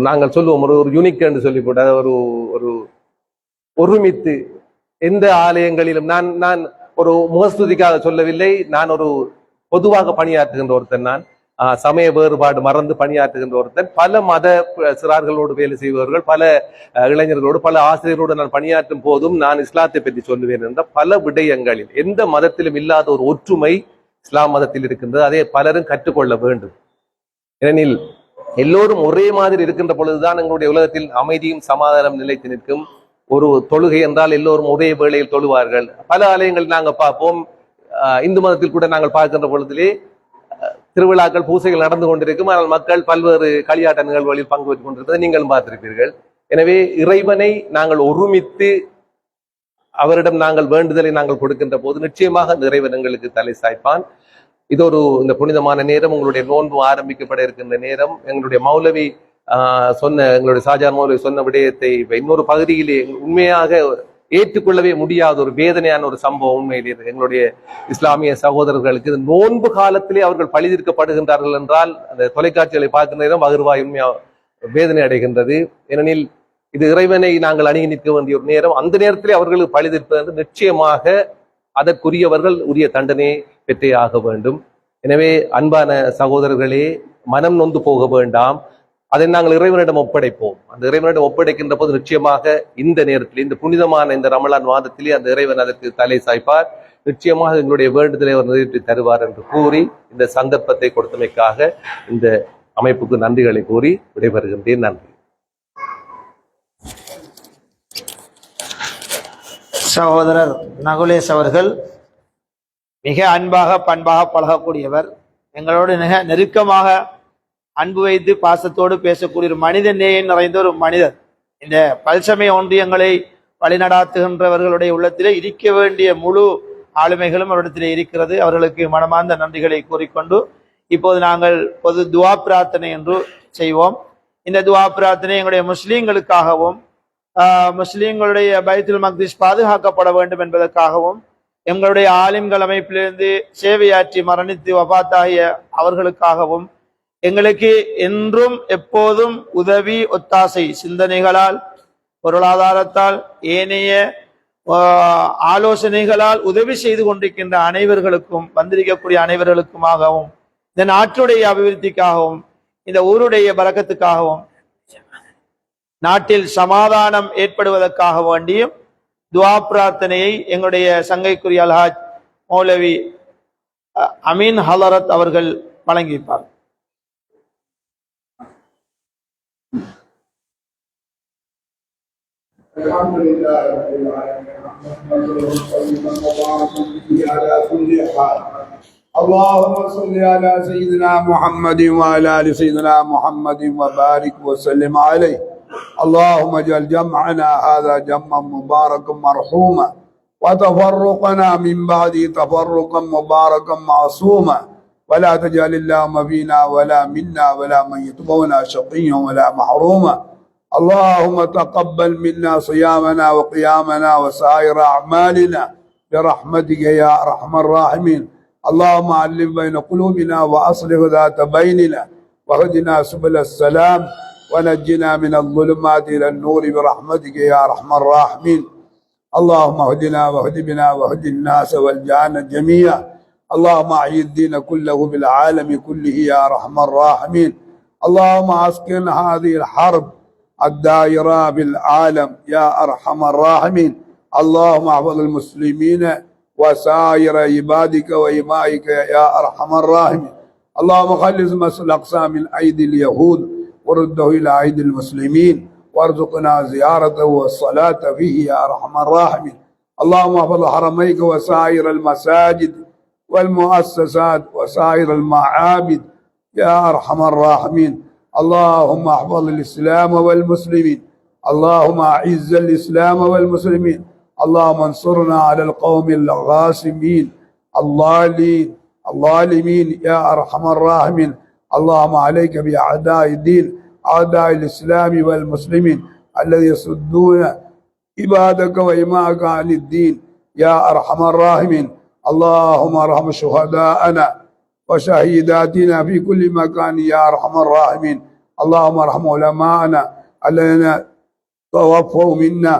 நாங்கள் சொல்லுவோம் ஒரு யூனிக் என்று சொல்லி போட்ட ஒரு ஒருமித்து எந்த ஆலயங்களிலும் நான் ஒரு முகஸ்துதிக்காக சொல்லவில்லை. நான் ஒரு பொதுவாக பணியாற்றுகின்ற ஒருத்தன். நான் சமய வேறுபாடு மறந்து பணியாற்றுகின்ற ஒருத்தன். பல மத சிறார்களோடு வேலை செய்பவர்கள், பல இளைஞர்களோடு, பல ஆசிரியர்களோடு நான் பணியாற்றும் போதும் நான் இஸ்லாத்தை பற்றி சொல்லுவேன் என்ற பல விடயங்களில் எந்த மதத்திலும் இல்லாத ஒரு ஒற்றுமை இஸ்லாம் மதத்தில் இருக்கின்றது. அதை பலரும் கற்றுக்கொள்ள வேண்டும். ஏனெனில் எல்லோரும் ஒரே மாதிரி இருக்கின்ற பொழுதுதான் எங்களுடைய உலகத்தில் அமைதியும் சமாதானம் நிலைத்து நிற்கும். ஒரு தொழுகை என்றால் எல்லோரும் ஒரே வேளையில் தொழுவார்கள். பல ஆலயங்கள் நாங்கள் பார்ப்போம். இந்து மதத்தில் கூட நாங்கள் பார்க்கின்ற பொழுதிலே திருவிழாக்கள், பூசைகள் நடந்து கொண்டிருக்கும். ஆனால் மக்கள் பல்வேறு களியாட்ட நிகழ்வுகளில் பங்கு பெற்றுக் கொண்டிருப்பதை நீங்கள் பார்த்திருப்பீர்கள். எனவே இறைவனை நாங்கள் ஒருமித்து அவரிடம் நாங்கள் வேண்டுதலை நாங்கள் கொடுக்கின்ற போது நிச்சயமாக அந்த இறைவன் எங்களுக்கு தலை சாய்ப்பான். இந்த புனிதமான நேரம், உங்களுடைய நோன்பு ஆரம்பிக்கப்பட இருக்கின்ற நேரம், எங்களுடைய மௌலவி எங்களுடைய ஷாஜான் மௌலவி சொன்ன விடயத்தை இன்னொரு பகுதியிலே உண்மையாக ஏற்றுக்கொள்ளவே முடியாத ஒரு வேதனையான ஒரு சம்பவம். உண்மையிலே எங்களுடைய இஸ்லாமிய சகோதரர்களுக்கு நோன்பு காலத்திலே அவர்கள் பழிதீர்க்கப்படுகின்றார்கள் என்றால் அந்த தொலைக்காட்சிகளை பார்க்கின்ற நேரம் வகுர்வாய் உண்மையா வேதனை அடைகின்றது. ஏனெனில் இது இறைவனை நாங்கள் அணுகி நிற்க வேண்டிய ஒரு நேரம். அந்த நேரத்திலே அவர்களுக்கு பழிதீர்ப்பது நிச்சயமாக அதற்குரியவர்கள் உரிய தண்டனையை பெற்றே ஆக வேண்டும். எனவே அன்பான சகோதரர்களே, மனம் நொந்து போக வேண்டாம். அதை நாங்கள் இறைவனிடம் ஒப்படைப்போம். அந்த இறைவனிடம் ஒப்படைக்கின்ற போது நிச்சயமாக இந்த நேரத்தில், இந்த புனிதமான இந்த ரமலான் மாதத்திலே அந்த இறைவன் அதற்கு தலை சாய்ப்பார். நிச்சயமாக எங்களுடைய வேண்டுதலை அவர் நிறைவேற்றி தருவார் என்று கூறி இந்த சந்தர்ப்பத்தை கொடுத்தமைக்காக இந்த அமைப்புக்கு நன்றிகளை கூறி விடைபெறுகின்றேன். நன்றி. சகோதரர் நகுலேஷ் அவர்கள் மிக அன்பாக பண்பாக பழகக்கூடியவர். எங்களோடு மிக நெருக்கமாக அன்பு வைத்து பாசத்தோடு பேசக்கூடிய ஒரு மனித நேயம் நிறைந்த ஒரு மனிதர். இந்த பல்சமய ஒன்றியங்களை வழிநடாத்துகின்றவர்களுடைய உள்ளத்திலே இருக்க வேண்டிய முழு ஆளுமைகளும் அவரிடத்திலே இருக்கிறது. அவர்களுக்கு மனமார்ந்த நன்றிகளை கூறிக்கொண்டு இப்போது நாங்கள் பொது துவா பிரார்த்தனை என்று செய்வோம். இந்த துவா பிரார்த்தனை எங்களுடைய முஸ்லீம்களுக்காகவும் முஸ்லீம்களுடைய பைத்துல் மக்திஸ் பாதுகாக்கப்பட வேண்டும் என்பதற்காகவும், எங்களுடைய ஆலிம்கள் அமைப்பிலிருந்து சேவையாற்றி மரணித்து வபாத்தாகிய அவர்களுக்காகவும், எங்களுக்கு என்றும் எப்போதும் உதவி ஒத்தாசை சிந்தனைகளால், பொருளாதாரத்தால், ஏனைய ஆலோசனைகளால் உதவி செய்து கொண்டிருக்கின்ற அனைவர்களுக்கும், வந்திருக்கக்கூடிய அனைவர்களுக்குமாகவும், இந்த நாட்டுடைய அபிவிருத்திக்காகவும், இந்த ஊருடைய பரக்கத்துக்காகவும், நாட்டில் சமாதானம் ஏற்படுவதற்காக வேண்டியும் துவா பிரார்த்தனையை எங்களுடைய சங்கைக்குரிய அல்ஹாஜ் மௌலவி அமீன் ஹலரத் அவர்கள் வழங்கியிருப்பார். اللهم صل على سيدنا محمد وعلى ال سيدنا محمد وبارك وسلم عليه. اللهم اجعل جمعنا هذا جمعا مباركا مرحوما، وتفرقنا من بعده تفرقا مباركا معصوما، ولا تجعل اللهم فينا ولا منا ولا من يتبعنا شقيا ولا محروما. اللهم تقبل منا صيامنا وقيامنا وسائر أعمالنا برحمتك يا أرحم الراحمين. اللهم علم بين قلوبنا وأصلح ذات بيننا، واهدنا سبل السلام، ونجنا من الظلمات إلى النور برحمتك يا أرحم الراحمين. اللهم اهدنا واهد بنا واهد الناس والجان جميعا. اللهم أحيي الدين كله بالعالم كله يا أرحم الراحمين. اللهم أسكن هذه الحرب الدائرة بالعالم يا أرحم الراحمين. اللهم احفظ المسلمين وسائر عبادك وإمائك يا أرحم الراحمين. اللهم خلص مسجد الأقصى من أيدي اليهود ورده إلى أيدي المسلمين وارزقنا زيارته والصلاة فيه يا أرحم الراحمين. اللهم احفظ حرميك وسائر المساجد والمؤسسات وسائر المعابد يا أرحم الراحمين. اللهم احفظ الإسلام والمسلمين. اللهم أعز الإسلام والمسلمين. اللهم انصرنا على القوم الغاصبين الظالمين يا أرحم الراحمين. اللهم عليك بأعداء الدين، أعداء الإسلام والمسلمين الذي يصدون عبادك وإماءك عن الدين يا أرحم الراحمين. اللهم ارحم شهداءنا وشهيداتنا في كل مكان يا أرحم الراحمين. اللهم ارحم علماءنا الذين توفوا منا،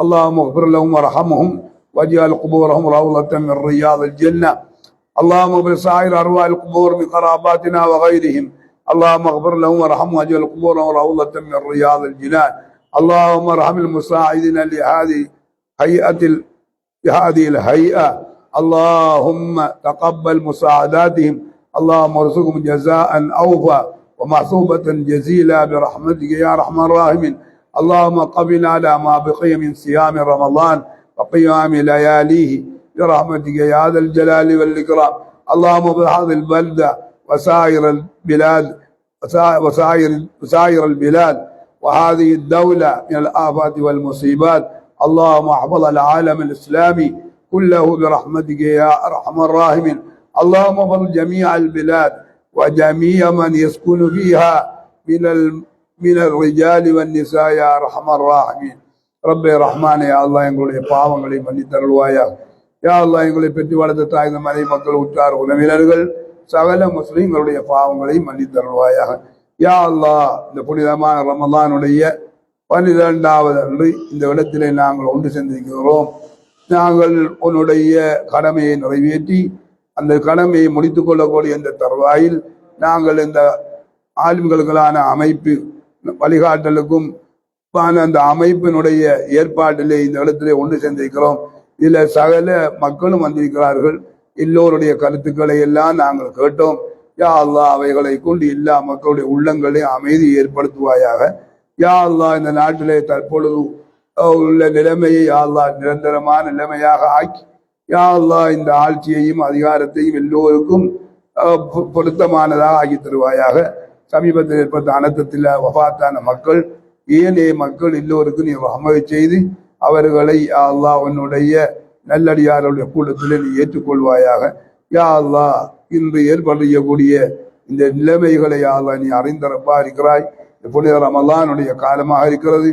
اللهم اغفر لهم وارحمهم واجعل قبورهم روضة من رياض الجنة. اللهم اغفر سائر أرواح القبور من قراباتنا وغيرهم، اللهم اغفر لهم وارحمهم واجعل قبورهم روضة من رياض الجنان. اللهم ارحم المساعدين لهذه الهيئة، اللهم تقبل مساعداتهم، اللهم ارزقهم جزاء أوفى ومحسوبة جزيلة برحمتك يا أرحم الراحمين. اللهم قبل على ما بقي من صيام رمضان وقيام لياليه برحمتك يا ذا الجلال والإكرام. اللهم بهذه البلدة وسائر البلاد وهذه الدولة من الآفات والمصيبات. اللهم احفظ العالم الإسلامي كله برحمتك يا أرحم الراحمين. اللهم احفظ جميع البلاد وجميع من يسكن فيها من الرجال والنساء يا أرحم الراحمين. رب الرحمن يا الله எங்களுடைய பாவங்களை மன்னித்தருள்வாயாக. யா அல்லாஹ் எங்களை பெற்று வளர்த்த தாய் மனை மக்கள் உற்றார் உறவினர்கள் சகல முஸ்லிம்களுடைய பாவங்களை மன்னித்தருள்வாயாக. யா அல்லாஹ் இந்த புனிதமான ரமலானுடைய 12வது அன்று இந்த இடத்திலே நாங்கள் ஒன்று சென்றிருக்கிறோம். நாங்கள் உன்னுடைய கடமையை நிறைவேற்றி அந்த கடமையை முடித்துக் கொள்ளக்கூடிய இந்த தருவாயில் நாங்கள் இந்த ஆலிம்களுக்கான அமைப்பு வழிகாட்டலுக்கும் அந்த அமைப்பினுடைய ஏற்பாட்டிலே இந்த இடத்திலே ஒன்று சென்றிருக்கிறோம். இதில் சகல மக்களும் வந்திருக்கிறார்கள். எல்லோருடைய கருத்துக்களை எல்லாம் நாங்கள் கேட்டோம். யா அல்லாஹ் அவைகளை கொண்டு எல்லா மக்களுடைய உள்ளங்களை அமைதி ஏற்படுத்துவாயாக. யா அல்லாஹ் இந்த நாட்டிலே தற்பொழுது உள்ள நிலைமையை யா அல்லாஹ் நிரந்தரமான நிலைமையாக ஆக்கி யா அல்லாஹ் இந்த ஆட்சியையும் அதிகாரத்தையும் எல்லோருக்கும் பொருத்தமானதாக ஆக்கி தருவாயாக. சமீபத்தில் ஏற்பட்ட அனர்த்தத்தில் வஃபாத்தான மக்கள் ஏனைய மக்கள் எல்லோருக்கும் நீ ரஹ்மத் செய்து அவர்களை யா அல்லாஹ் உன்னுடைய நல்லடியார்களுடைய கூட்டத்தில் நீ ஏற்றுக்கொள்வாயாக. யா அல்லாஹ் இன்று ஏற்படுத்தக்கூடிய இந்த நிலைமைகளை யா அல்லாஹ் நீ அறிந்தரப்பா இருக்கிறாய். புனித ரமலானுடைய காலமாக இருக்கிறது.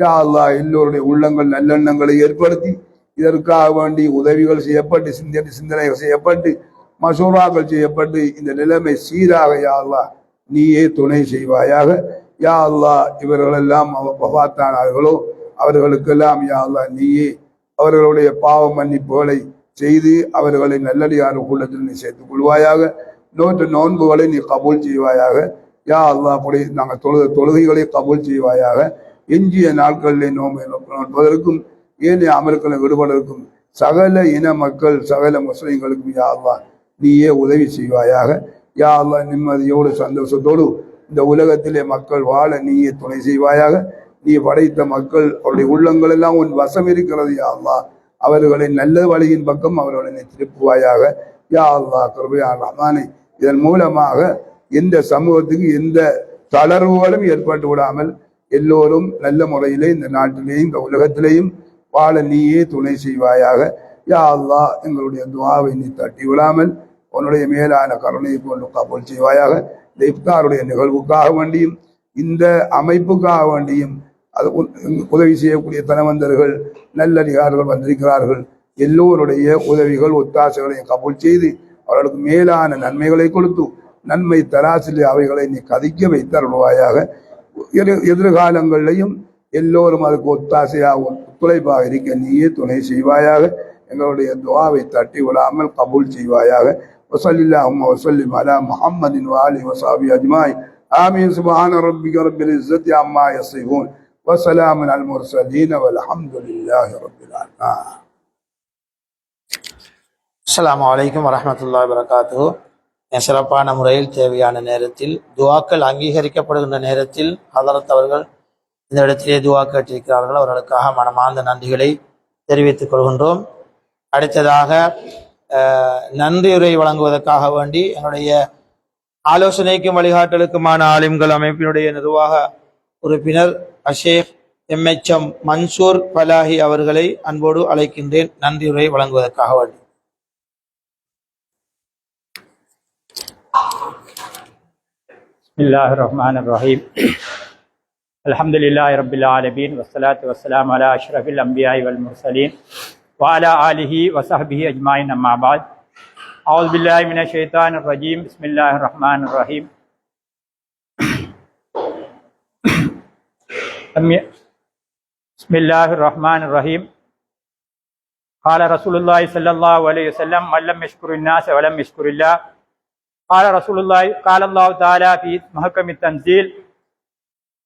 யா அல்லாஹ் எல்லோருடைய உள்ளங்கள் நல்லெண்ணங்களை ஏற்படுத்தி இதற்காக வேண்டி உதவிகள் செய்யப்பட்டு சிந்தனைகள் செய்யப்பட்டு மசூராக்கள் செய்யப்பட்டு இந்த நிலைமை சீராக யா அல்லாஹ் நீயே துணை செய்வாயாக. யா அல்லாஹ் இவர்களெல்லாம் வஃபாத்தானார்களோ அவர்களுக்கெல்லாம் யா அல்லாஹ் நீயே அவர்களுடைய பாவ மன்னிப்புகளை செய்து அவர்களை நல்லடியார் உள்ளத்தில் நீ சேர்த்துக் கொள்வாயாக. நோன்புகளை நீ கபூல் செய்வாயாக. யா அல்லாஹ் அப்படி நாங்கள் தொழுகைகளை கபூல் செய்வாயாக. எஞ்சிய நாட்களிலே நோன்பதற்கும் ஏனைய அமல்களை விடுபதற்கும் சகல இன மக்கள் சகல முஸ்லிம்களுக்கும் யா அல்லாஹ் நீயே உதவி செய்வாயாக. யா அல்லாஹ் நிம்மதியோடு சந்தோஷத்தோடு இந்த உலகத்திலே மக்கள் வாழ நீயே துணை செய்வாயாக. நீ படைத்த மக்கள் அவருடைய உள்ளங்கள் எல்லாம் உன் வசம் இருக்கிறது. யா அல்லாஹ் அவர்களை நல்ல வழியின் பக்கம் அவர்களை நீ திருப்புவாயாக. யா அல்லாஹ் கிருபையான ரஹ்மானே, இதன் மூலமாக எந்த சமூகத்துக்கு எந்த தளர்வுகளும் ஏற்பட்டு விடாமல் எல்லோரும் நல்ல முறையிலே இந்த நாட்டிலேயும் இந்த உலகத்திலேயும் வாழ நீயே துணை செய்வாயாக. யா அல்லாஹ் எங்களுடைய துஆவை நீ தட்டி விடாமல் உன்னுடைய மேலான கருணையை கொண்டு கபூல் செய்வாயாக. இந்த இஃப்தாருடைய நிகழ்வுக்காக வேண்டியும் இந்த அமைப்புக்காக வேண்டியும் அது உதவி செய்யக்கூடிய தனவந்தர்கள் நல்லடியார்கள் வந்திருக்கிறார்கள். எல்லோருடைய உதவிகள் ஒத்தாசைகளையும் கபூல் செய்து அவர்களுக்கு மேலான நன்மைகளை கொடுத்து நன்மை தராசிலே அவைகளை நீ கதிக்க வைத்தருள்வாயாக. எதிர்காலங்களிலையும் எல்லோரும் அதுக்கு ஒத்தாசையாக ஒத்துழைப்பாக இருக்க நீயே துணை செய்வாயாக. எங்களுடைய துஆவை தட்டி விடாமல் கபூல் செய்வாயாக. வஸல்லில்லாஹும்ம வஸல்லிம் அலா முஹம்மதின் வஆலிஹி வஸஹ்பிஹி அஜ்மாயின். ஆமீன். சுப்ஹான ரப்பிக ரப்பில் இஸ்ஸத்தி அம்மா யசிஃபூன் வ ஸலாமுன் அலல் முர்ஸலீன் வல்ஹம்துலில்லாஹி ரப்பில் ஆலமீன். அஸ்ஸலாமு அலைக்கும் வரஹ்மத்துல்லாஹி வபரகாத்துஹு. சிறப்பான முறையில் தேவையான நேரத்தில் துஆக்கள் அங்கீகரிக்கப்படுகின்ற நேரத்தில் ஹதரத் அவர்கள் இந்த இடத்திலே துஆ கேட்டிருக்கிறார்கள். அவர்களுக்காக மனமார்ந்த நன்றிகளை தெரிவித்துக் கொள்கின்றோம். அடுத்ததாக நன்றியுரை வழங்குவதற்காக வேண்டி எங்களுடைய ஆலோசனைக்கும் வழிகாட்டலுக்குமான ஆலிம்கள் அமைப்பினுடைய நிர்வாக உறுப்பினர் அஷேக் எம் மன்சூர் பலாஹி அவர்களை அன்போடு அழைக்கின்றேன் நன்றியுரை வழங்குவதற்காக வேண்டி. Bismillahirrahmanirrahim. Alhamdulillahi Rabbil Alameen. Wassalatu wassalamu ala ashrafil anbiya'i wal mursaleen. Wa ala alihi wa sahbihi ajma'in amma ba'd. A'udhu billahi minash shaitanir rajim. Bismillahirrahmanirrahim. Bismillahirrahmanirrahim. Qala Rasulullah sallallahu alayhi wa sallam man lam yashkurin nas wa lam yashkurillah. قال رسول الله قال الله تعالى في محكم التنزيل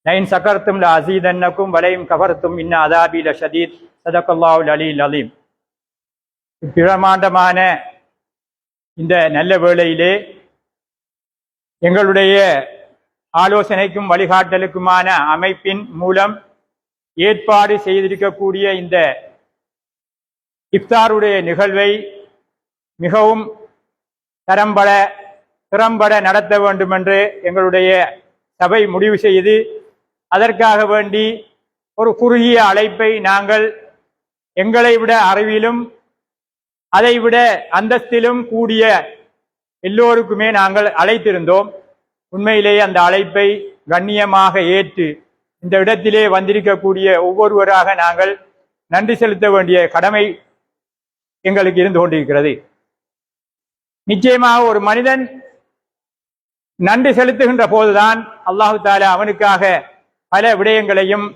لئن شكرتم لأزيدنكم ولئن كفرتم إن عذابي لشديد صدق الله العلي العظيم. பிரமாண்டமான இந்த நல்ல வேளையிலே எங்களுடைய ஆலோசனைக்கும் வழிகாட்டலுக்குமான அமைப்பின் மூலம் ஏற்பாடு செய்திருக்கக்கூடிய இந்த இஃப்தாருடைய நிகழ்வை மிகவும் திறம்பட நடத்த வேண்டும் என்று எங்களுடைய சபை முடிவு செய்து அதற்காக வேண்டி ஒரு குறுகிய அழைப்பை நாங்கள் எங்களை விட அறிவிலும் அதைவிட அந்தஸ்திலும் கூடிய எல்லோருக்குமே நாங்கள் அழைத்திருந்தோம். உண்மையிலேயே அந்த அழைப்பை கண்ணியமாக ஏற்று இந்த இடத்திலே வந்திருக்கக்கூடிய ஒவ்வொருவராக நாங்கள் நன்றி செலுத்த வேண்டிய கடமை எங்களுக்கு இருந்து கொண்டிருக்கிறது. நிச்சயமாக ஒரு மனிதன் நன்றி செலுத்துகின்ற போதுதான் அல்லாஹு தாலா அவனுக்காக பல விடயங்களையும்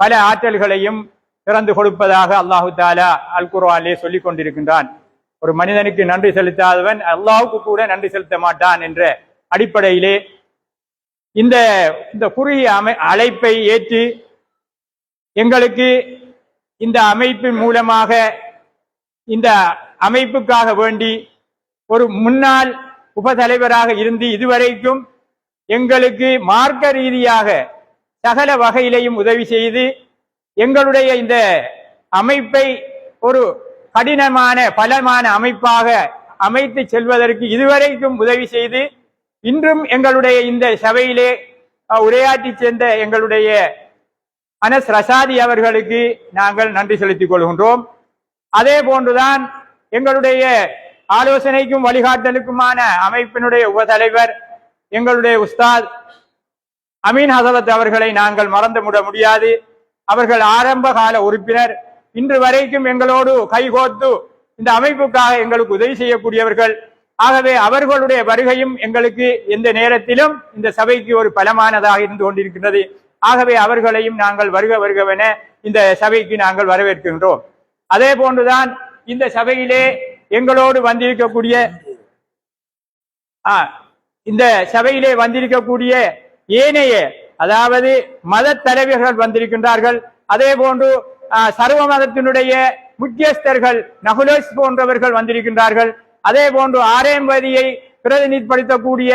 பல ஆற்றல்களையும் திறந்து கொடுப்பதாக அல்லாஹு தாலா அல் குர்ஆனிலே சொல்லிக் கொண்டிருக்கின்றான். ஒரு மனிதனுக்கு நன்றி செலுத்தாதவன் அல்லாஹுக்கு கூட நன்றி செலுத்த மாட்டான் என்ற அடிப்படையிலே இந்த குறுகிய அழைப்பை ஏற்று எங்களுக்கு இந்த அமைப்பின் மூலமாக இந்த அமைப்புக்காக வேண்டி ஒரு முன்னாள் உபதலைவராக இருந்து இதுவரைக்கும் எங்களுக்கு மார்க்க ரீதியாக சகல வகையிலையும் உதவி செய்து எங்களுடைய இந்த அமைப்பை ஒரு கடினமான பலமான அமைப்பாக அமைத்து செல்வதற்கு இதுவரைக்கும் உதவி செய்து இன்றும் எங்களுடைய இந்த சபையிலே உரையாற்றி சென்ற எங்களுடைய அனஸ் ரஷாதி அவர்களுக்கு நாங்கள் நன்றி செலுத்திக் கொள்கின்றோம். அதே போன்றுதான் எங்களுடைய ஆலோசனைக்கும் வழிகாட்டலுக்குமான அமைப்பினுடைய உபதலைவர் எங்களுடைய உஸ்தாத் அமீன் ஹசரத் அவர்களை நாங்கள் மறந்துவிட முடியாது. அவர்கள் ஆரம்ப கால உறுப்பினர், இன்று வரைக்கும் எங்களோடு கைகோத்து இந்த அமைப்புக்காக எங்களுக்கு உதவி செய்யக்கூடியவர்கள். ஆகவே அவர்களுடைய வருகையும் எங்களுக்கு எந்த நேரத்திலும் இந்த சபைக்கு ஒரு பலமானதாக இருந்து கொண்டிருக்கின்றது. ஆகவே அவர்களையும் நாங்கள் வருகவென இந்த சபைக்கு நாங்கள் வரவேற்கின்றோம். அதே போன்றுதான் இந்த சபையிலே எங்களோடு வந்திருக்கக்கூடிய ஏனைய அதாவது மத தலைவர்கள் வந்திருக்கின்றார்கள். அதே போன்று சர்வ மதத்தினுடைய முக்கியஸ்தர்கள் நகுலேஷ் போன்றவர்கள் வந்திருக்கின்றார்கள். அதே போன்று ஆரேம்பதியை பிரதிநிதிப்படுத்தக்கூடிய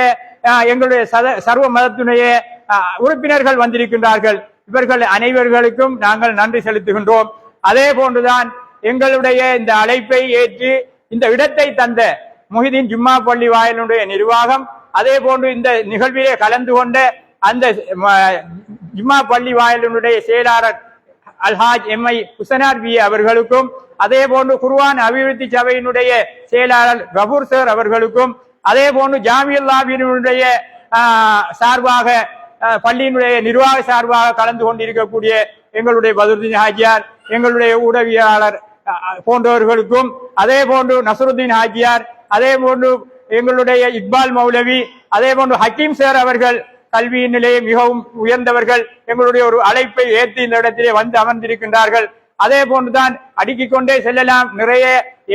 எங்களுடைய சர்வ மதத்தினுடைய உறுப்பினர்கள் வந்திருக்கின்றார்கள். இவர்கள் அனைவர்களுக்கும் நாங்கள் நன்றி செலுத்துகின்றோம். அதே போன்றுதான் எங்களுடைய இந்த அழைப்பை ஏற்று இந்த இடத்தை தந்த முஹிதீன் ஜும்மா பள்ளி வாயிலுடைய நிர்வாகம், அதே போன்று இந்த நிகழ்விலே கலந்து கொண்ட அந்த ஜும்மா பள்ளி வாயிலுடைய செயலாளர் அல்ஹாஜ் எம்ஐ ஹுசனார் பி அவர்களுக்கும், அதே போன்று குர்ஆன் அபிவிருத்தி சபையினுடைய செயலாளர் கபூர் சார் அவர்களுக்கும், அதே போன்று ஜாமியுல்லாவினுடைய சார்பாக பள்ளியினுடைய நிர்வாக சார்பாக கலந்து கொண்டிருக்கக்கூடிய எங்களுடைய பதுருதீன் ஹாஜியார், எங்களுடைய ஊடகவியலாளர் போன்றவர்களுக்கும், அதே போன்று நசருத்தீன் ஹாஜியார், அதே போன்று எங்களுடைய இக்பால் மௌலவி, அதே போன்று ஹக்கீம் சார் அவர்கள் கல்வியினிலே மிகவும் உயர்ந்தவர்கள், எங்களுடைய ஒரு அழைப்பை ஏற்று இந்த இடத்திலே வந்து அமர்ந்திருக்கின்றார்கள். அதே போன்றுதான் அடுக்கிக் கொண்டே செல்லலாம். நிறைய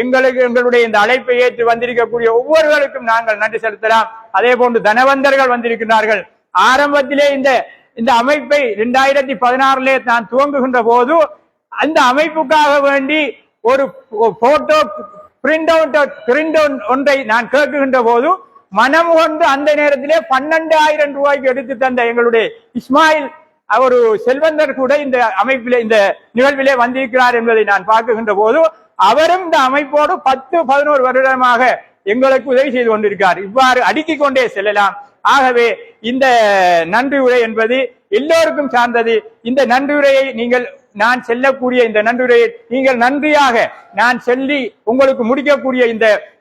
எங்களுடைய இந்த அழைப்பை ஏற்று வந்திருக்கக்கூடிய ஒவ்வொருவருக்கும் நாங்கள் நன்றி செலுத்தலாம். அதே போன்று தனவந்தர்கள் வந்திருக்கிறார்கள். ஆரம்பத்திலே இந்த அமைப்பை 2016 நான் துவங்குகின்ற போது அந்த அமைப்புக்காக வேண்டி ஒரு போட்டோ பிரிண்ட் அவுட் ஒன்றை நான் கேட்கின்ற போது மனம் கொண்டு அந்த நேரத்திலே 12,000 ரூபாய்க்கு எடுத்து தந்த எங்களுடைய இஸ்மாயில் ஒரு செல்வந்தர் கூட இந்த அமைப்பிலே இந்த நிகழ்விலே வந்திருக்கிறார் என்பதை நான் பார்க்கின்ற போது அவரும் இந்த அமைப்போடு 10-11 வருடமாக எங்களுக்கு உதவி செய்து கொண்டிருக்கிறார். இவ்வாறு அடுக்கிக் கொண்டே செல்லலாம். ஆகவே இந்த நன்றி உரை என்பது எல்லோருக்கும் சார்ந்தது. இந்த நன்றி உரையை நான் செல்லக்கூடிய இந்த நன்றியுரையை நீங்கள் நன்றியாக நான் சொல்லி உங்களுக்கு முடிக்கக்கூடிய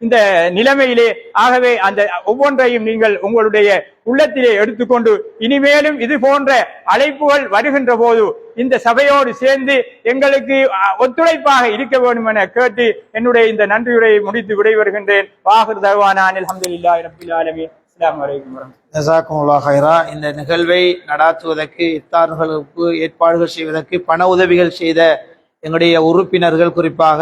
இந்த நிலைமையிலே ஆகவே அந்த ஒவ்வொன்றையும் நீங்கள் உங்களுடைய உள்ளத்திலே எடுத்துக்கொண்டு இனிமேலும் இது போன்ற அழைப்புகள் வருகின்ற போது இந்த சபையோடு சேர்ந்து எங்களுக்கு ஒத்துழைப்பாக இருக்க வேண்டும் என கேட்டு என்னுடைய இந்த நன்றியுரையை முடித்து விடைபெறுகின்றேன். வாஹிர் தஅவானா அல்ஹம்துலில்லாஹி ரப்பில் ஆலமீன். அஸ்ஸலாமு அலைக்கும் வரஹ்மத்துல்லாஹி. ஜஸாக்குமுல்லாஹ் ஹைரா. இந்த நிகழ்வை நடாத்துவதற்கு இஃப்தார்களுக்கு ஏற்பாடுகள் செய்வதற்கு பண உதவிகள் செய்த எங்களுடைய உறுப்பினர்கள், குறிப்பாக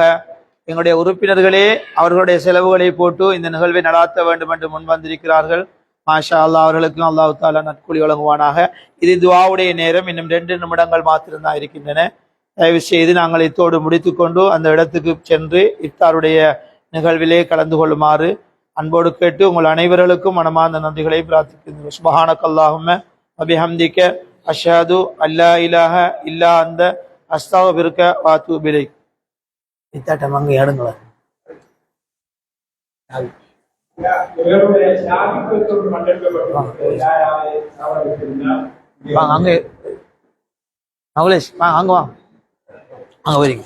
எங்களுடைய உறுப்பினர்களே அவர்களுடைய செலவுகளை போட்டு இந்த நிகழ்வை நடாத்த வேண்டும் என்று முன்வந்திருக்கிறார்கள். மாஷா அல்லாஹ், அவர்களுக்கும் அல்லாஹ் தஆலா நற்கூலி வழங்குவானாக. இது துஆவுடைய நேரம். இன்னும் 2 நிமிடங்கள் மாத்திரம்தான் இருக்கின்றன. தயவு செய்து நாங்கள் இத்தோடு முடித்துக்கொண்டு அந்த இடத்துக்கு சென்று இஃப்தாருடைய நிகழ்விலே கலந்து கொள்ளுமாறு அன்போடு கேட்டு உங்கள் அனைவர்களுக்கும் மனமார்ந்த நன்றிகளை பிரார்த்திக்கின்றோம். சுப்ஹானக்கல்லாஹும்ம வபிஹம்திக அஷ்ஹது அல்லா இலாஹ இல்லா அன்த அஸ்தக்ஃபிருக வ அத்தூபு இலைக். இத்தாட்டம் அங்கே எடுங்களேன். வாங்க அங்கே நவலேஷ் வாங்க, அங்க வாங்க, அங்க வரீங்க.